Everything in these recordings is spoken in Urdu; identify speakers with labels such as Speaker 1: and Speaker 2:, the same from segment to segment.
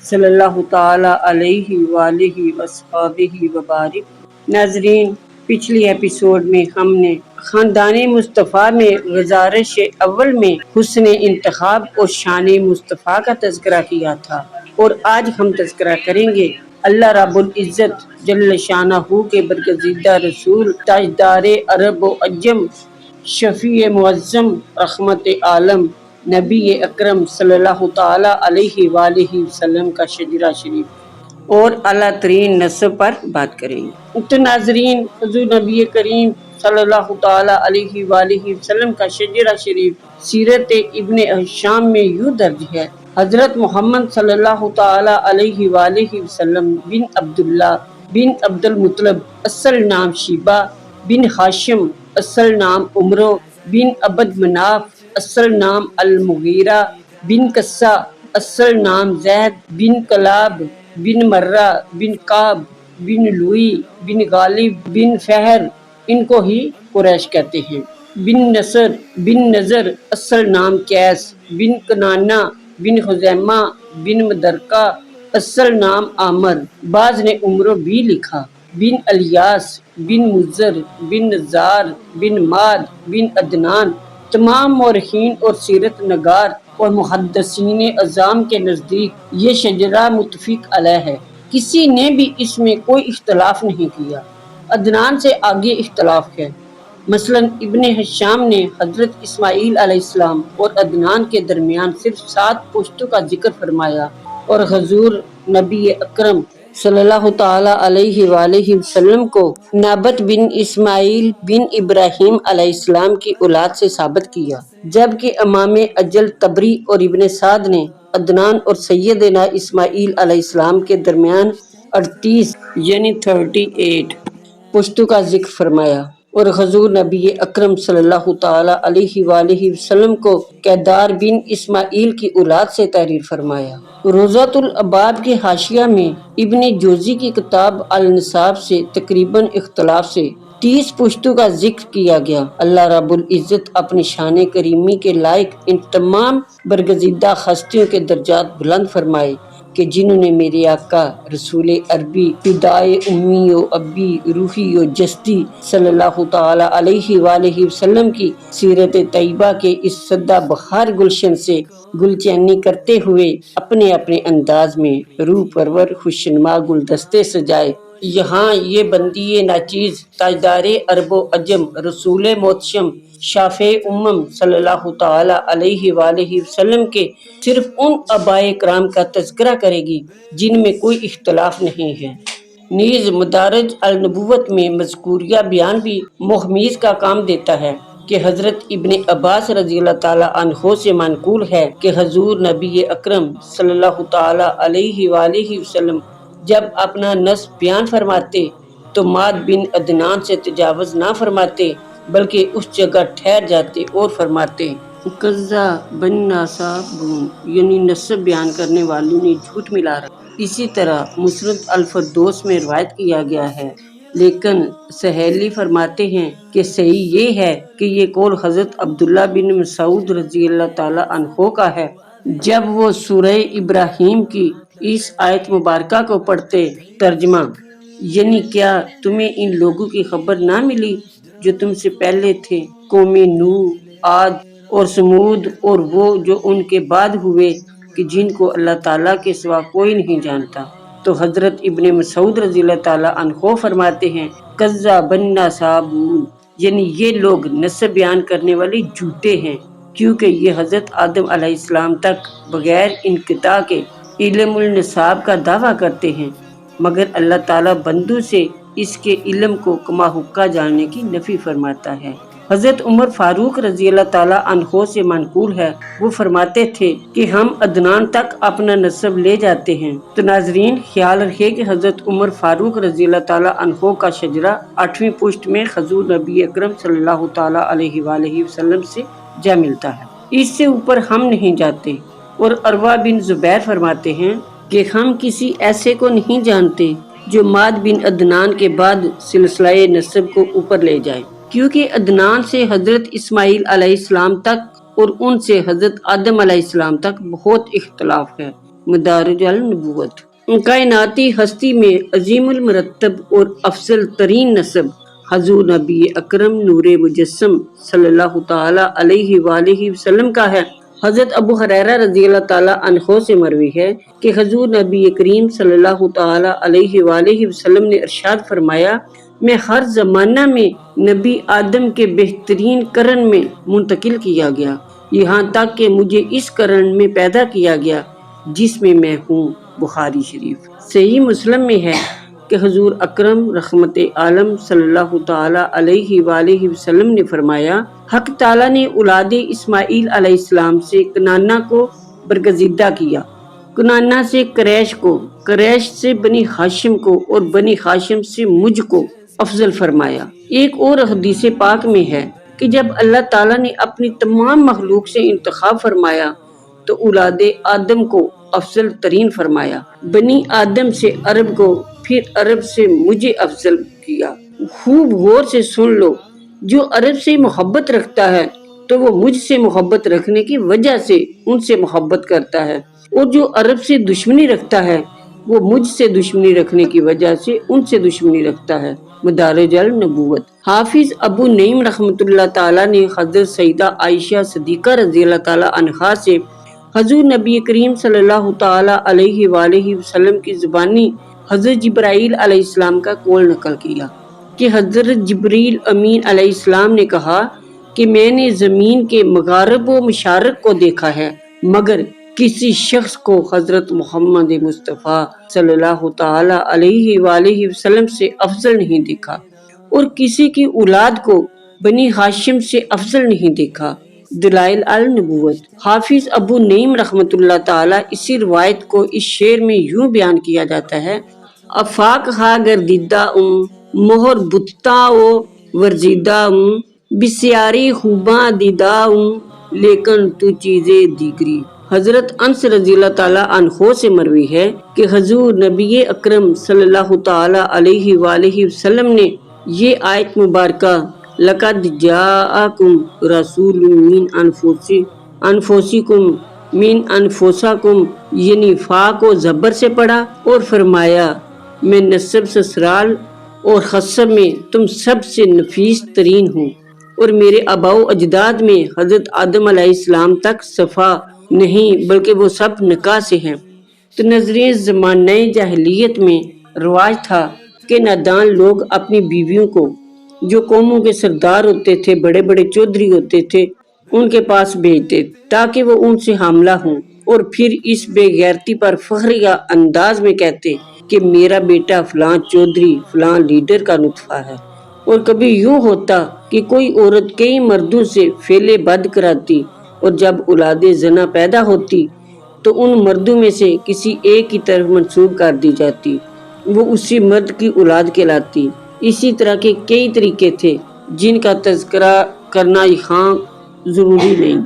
Speaker 1: صلی اللہ تعالی علیہ وآلہ وصحبہ وبارک۔ ناظرین، پچھلی ایپیسوڈ میں ہم نے خاندان مصطفیٰ میں گزارش اول میں حسن انتخاب اور شان مصطفیٰ کا تذکرہ کیا تھا، اور آج ہم تذکرہ کریں گے اللہ رب العزت جل شانہ کے برگزیدہ رسول، تاجدار عرب و عجم، شفیع معظم، رحمت عالم، نبی اکرم صلی اللہ تعالی علیہ وآلہ وسلم کا شجرہ شریف اور اعلیٰ ترین نسب پر بات کریں گے۔ تو ناظرین، حضور نبی کریم صلی اللہ تعالی علیہ وآلہ وسلم کا شجرہ شریف سیرت ابن ہشام میں یوں درج ہے: حضرت محمد صلی اللہ تعالی علیہ وآلہ وسلم بن عبداللہ بن عبد المطلب، اصل نام شیبہ بن ہاشم، اصل نام عمرو بن عبد مناف، اصل نام المغیرہ بن قصہ، اصل نام زید بن کلاب بن مرہ بن کعب بن لوئی بن غالب بن فہر، ان کو ہی قریش کہتے ہیں، بن نصر بن نظر، اصل نام قیس بن کنانہ بن خزیمہ بن مدرکہ، اصل نام عامر، بعض نے عمرو بھی لکھا، بن الیاس بن مزر بن نزار بن ماد بن عدنان۔ تمام مورخین اور سیرت نگار اور محدثین اعظام کے نزدیک یہ شجرہ متفق علیہ ہے، کسی نے بھی اس میں کوئی اختلاف نہیں کیا۔ عدنان سے آگے اختلاف ہے، مثلاً ابن ہشام نے حضرت اسماعیل علیہ السلام اور عدنان کے درمیان صرف 7 پشتوں کا ذکر فرمایا، اور حضور نبی اکرم صلی اللہ تعالی علیہ وآلہ وسلم کو نابت بن اسماعیل بن ابراہیم علیہ السلام کی اولاد سے ثابت کیا، جبکہ امام اجل طبری اور ابن سعد نے عدنان اور سیدنا اسماعیل علیہ السلام کے درمیان 38 یعنی 38 پشتوں کا ذکر فرمایا، اور حضور نبی اکرم صلی اللہ تعالی علیہ وآلہ وسلم کو کیدار بن اسماعیل کی اولاد سے تحریر فرمایا۔ روضۃ الابواب کے حاشیہ میں ابن جوزی کی کتاب النساب سے تقریباً اختلاف سے 30 پشتوں کا ذکر کیا گیا۔ اللہ رب العزت اپنی شان کریمی کے لائق ان تمام برگزیدہ ہستیوں کے درجات بلند فرمائے کہ جنہوں نے میرے آقا رسول عربی، فدائے امی و ابی، روحی و جسدی صلی اللہ تعالی علیہ وآلہ وسلم کی سیرت طیبہ کے اس سدا بہار گلشن سے گلچینی کرتے ہوئے اپنے اپنے انداز میں روح پرور خوشنما گلدستے سجائے۔ یہاں یہ بندی ناچیز تاجدار عرب و عجم، رسول محتشم، شافع امم صلی اللہ تعالی علیہ وآلہ وسلم کے صرف ان آبائے کرام کا تذکرہ کرے گی جن میں کوئی اختلاف نہیں ہے۔ نیز مدارج النبوت میں مذکوریہ بیان بھی محمیز کا کام دیتا ہے کہ حضرت ابن عباس رضی اللہ تعالی عنہ سے منقول ہے کہ حضور نبی اکرم صلی اللہ تعالی علیہ وآلہ وسلم جب اپنا نسب بیان فرماتے تو ماد بن عدنان سے تجاوز نہ فرماتے، بلکہ اس جگہ ٹھہر جاتے اور فرماتے قزہ بن ناسابون، یعنی نسب بیان کرنے والوں نے جھوٹ ملا رکھا۔ اسی طرح مسند الفردوس میں روایت کیا گیا ہے، لیکن سہیلی فرماتے ہیں کہ صحیح یہ ہے کہ یہ قول حضرت عبداللہ بن مسعود رضی اللہ تعالی عنہ کا ہے، جب وہ سورہ ابراہیم کی اس آیت مبارکہ کو پڑھتے۔ ترجمہ: یعنی کیا تمہیں ان لوگوں کی خبر نہ ملی جو تم سے پہلے تھے، قوم نوح، عاد اور سمود، اور وہ جو ان کے بعد ہوئے کہ جن کو اللہ تعالیٰ کے سوا کوئی نہیں جانتا؟ تو حضرت ابن مسعود رضی اللہ تعالیٰ عنہ فرماتے ہیں قزہ بن ناسابون، یعنی یہ لوگ نسب بیان کرنے والے جھوٹے ہیں، کیونکہ یہ حضرت آدم علیہ السلام تک بغیر انقطاع کے علم النساب کا دعویٰ کرتے ہیں، مگر اللہ تعالیٰ بندوں سے اس کے علم کو کما حقہ جاننے کی نفی فرماتا ہے۔ حضرت عمر فاروق رضی اللہ تعالیٰ عنہ سے منقول ہے، وہ فرماتے تھے کہ ہم عدنان تک اپنا نسب لے جاتے ہیں۔ تو ناظرین، خیال رکھے کہ حضرت عمر فاروق رضی اللہ تعالیٰ عنہ کا شجرہ 8ویں پشت میں حضور نبی اکرم صلی اللہ تعالیٰ علیہ وآلہ وسلم سے جا ملتا ہے، اس سے اوپر ہم نہیں جاتے۔ اور عروہ بن زبیر فرماتے ہیں کہ ہم کسی ایسے کو نہیں جانتے جو ماد بن عدنان کے بعد سلسلہ نسب کو اوپر لے جائے، کیونکہ عدنان سے حضرت اسماعیل علیہ السلام تک اور ان سے حضرت آدم علیہ السلام تک بہت اختلاف ہے۔ مدارج النبوت۔ کائناتی ہستی میں عظیم المرتب اور افضل ترین نسب حضور نبی اکرم نور مجسم صلی اللہ تعالی علیہ وآلہ وسلم کا ہے۔ حضرت ابو ہریرہ رضی اللہ تعالی عنہ سے مروی ہے کہ حضور نبی کریم صلی اللہ تعالی علیہ وآلہ وسلم نے ارشاد فرمایا، میں ہر زمانہ میں نبی آدم کے بہترین قرن میں منتقل کیا گیا، یہاں تک کہ مجھے اس قرن میں پیدا کیا گیا جس میں میں ہوں۔ بخاری شریف۔ صحیح مسلم میں ہے کہ حضور اکرم رحمت عالم صلی اللہ تعالی علیہ وآلہ وسلم نے فرمایا، حق تعالیٰ نے اولاد اسماعیل علیہ السلام سے کنانہ کو برگزیدہ کیا، کنانہ سے قریش کو، قریش سے بنی ہاشم کو اور بنی ہاشم سے مجھ کو افضل فرمایا۔ ایک اور حدیث پاک میں ہے کہ جب اللہ تعالیٰ نے اپنی تمام مخلوق سے انتخاب فرمایا تو اولاد آدم کو افضل ترین فرمایا، بنی آدم سے عرب کو، پھر عرب سے مجھے افضل کیا۔ خوب غور سے سن لو، جو عرب سے محبت رکھتا ہے تو وہ مجھ سے محبت رکھنے کی وجہ سے ان سے محبت کرتا ہے، اور جو عرب سے دشمنی رکھتا ہے وہ مجھ سے دشمنی رکھنے کی وجہ سے ان سے دشمنی رکھتا ہے۔ مدارج النبوت۔ حافظ ابو نعیم رحمۃ اللہ تعالیٰ نے حضرت سیدہ عائشہ صدیقہ رضی اللہ تعالیٰ عنہا سے حضور نبی کریم صلی اللہ تعالی علیہ وآلہ وسلم کی زبانی حضرت جبرائیل علیہ السلام کا قول نقل کیا کہ حضرت جبریل امین علیہ السلام نے کہا کہ میں نے زمین کے مغارب و مشارق کو دیکھا ہے، مگر کسی شخص کو حضرت محمد مصطفیٰ صلی اللہ تعالی علیہ وآلہ وسلم سے افضل نہیں دیکھا، اور کسی کی اولاد کو بنی ہاشم سے افضل نہیں دیکھا۔ دلائل النبوت۔ حافظ ابو نعیم رحمۃ اللہ تعالی اسی روایت کو اس شعر میں یوں بیان کیا جاتا ہے، افاق ہا گردیدہ مہر بتتا و ورزیدہ بسیاری خوباں دیدہ لیکن تو چیزیں دیگری۔ حضرت انس رضی اللہ تعالیٰ عنہ سے مروی ہے کہ حضور نبی اکرم صلی اللہ تعالی علیہ وآلہ وسلم نے یہ آیت مبارکہ لقد جاءکم رسول من انفسکم یعنی فا کو زبر سے پڑھا اور فرمایا، میں نسب سسرال اور حسب میں تم سب سے نفیس ترین ہوں، اور میرے آباء و اجداد میں حضرت آدم علیہ السلام تک صفا نہیں بلکہ وہ سب نکاح سے ہیں۔ تو نظریں زمانہ جاہلیت میں رواج تھا کہ نادان لوگ اپنی بیویوں کو، جو قوموں کے سردار ہوتے تھے، بڑے بڑے چودھری ہوتے تھے، ان کے پاس بھیجتے تاکہ وہ ان سے حاملہ ہوں، اور پھر اس بے غیرتی پر فخریہ انداز میں کہتے کہ میرا بیٹا فلاں چودھری فلاں لیڈر کا نطفہ ہے۔ اور کبھی یوں ہوتا کہ کوئی عورت کئی مردوں سے فعل بد کراتی، اور جب اولاد زنا پیدا ہوتی تو ان مردوں میں سے کسی ایک کی طرف منسوب کر دی جاتی، وہ اسی مرد کی اولاد کہلاتی۔ اسی طرح کے کئی طریقے تھے جن کا تذکرہ کرنا یہاں ضروری نہیں۔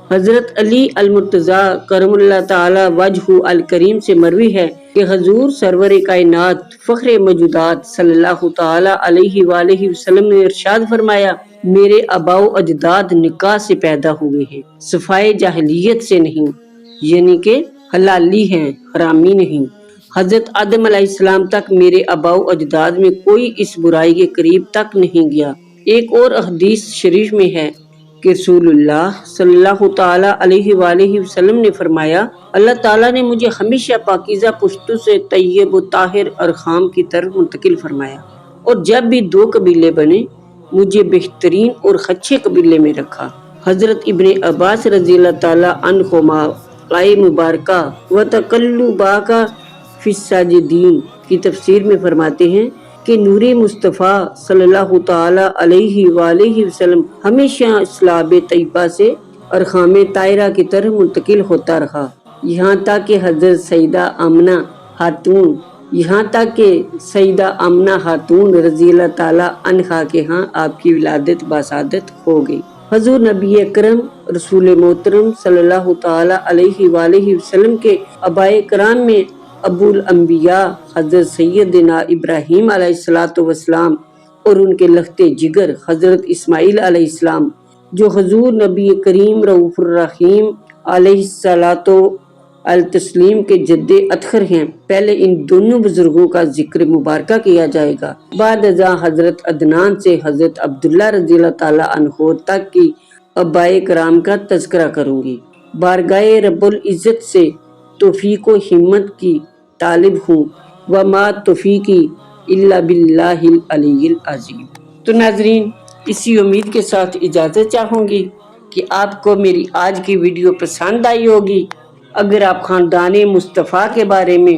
Speaker 1: حضرت علی المرتضیٰ کرم اللہ تعالی وجہ الکریم سے مروی ہے کہ حضور سرور کائنات فخر موجودات صلی اللہ تعالی علیہ وآلہ وسلم نے ارشاد فرمایا، میرے آباء و اجداد نکاح سے پیدا ہوئے ہیں، صفائے جاہلیت سے نہیں، یعنی کہ حلالی ہیں، حرامی نہیں۔ حضرت آدم علیہ السلام تک میرے آباء و اجداد میں کوئی اس برائی کے قریب تک نہیں گیا۔ ایک اور حدیث شریف میں ہے کہ رسول اللہ صلی اللہ تعالی علیہ وآلہ وسلم نے فرمایا، اللہ تعالیٰ نے مجھے ہمیشہ پاکیزہ پشتوں سے طیب و طاہر ارحام کی طرف منتقل فرمایا، اور جب بھی دو قبیلے بنے مجھے بہترین اور اچھے قبیلے میں رکھا۔ حضرت ابن عباس رضی اللہ تعالی عنہما آیہ مبارکہ وَتَقَلُّبَكَ فِي السَّاجِدِينَ کی تفسیر میں فرماتے ہیں کہ نور مصطفیٰ صلی اللہ تعالی علیہ وآلہ وسلم ہمیشہ اسلاب طیبہ سے ارحام طاہرہ کی طرف منتقل ہوتا رہا، یہاں تک کہ حضرت سیدہ آمنہ خاتون رضی اللہ تعالی عنہا کے ہاں آپ کی ولادت باسعادت ہو گئی۔ حضور نبی اکرم رسول محترم صلی اللہ تعالی علیہ وآلہ وسلم کے آبائے کرام میں ابو الانبیاء حضرت سیدنا ابراہیم علیہ السلام اور ان کے لخت جگر حضرت اسماعیل علیہ السلام، جو حضور نبی کریم رؤوف الرحیم علیہ التسلیم کے جد اطہر ہیں۔ پہلے ان دونوں بزرگوں کا ذکر مبارکہ کیا جائے گا، بعد ازاں حضرت عدنان سے حضرت عبداللہ رضی اللہ تعالیٰ عنہ تک کی آبائے کرام کا تذکرہ کروں گی۔ بارگاہ رب العزت سے توفیق و ہمت کی طالب ہوں، وما توفیقی الا باللہ العلی العظیم۔ تو ناظرین، اسی امید کے ساتھ اجازت چاہوں گی کہ آپ کو میری آج کی ویڈیو پسند آئی ہوگی۔ اگر آپ خاندان مصطفیٰ کے بارے میں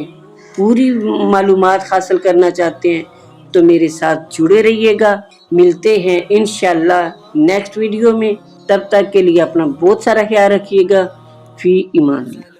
Speaker 1: پوری معلومات حاصل کرنا چاہتے ہیں تو میرے ساتھ جڑے رہیے گا۔ ملتے ہیں انشاءاللہ نیکسٹ ویڈیو میں، تب تک کے لیے اپنا بہت سارا خیال رکھیے گا۔ فی امان اللہ۔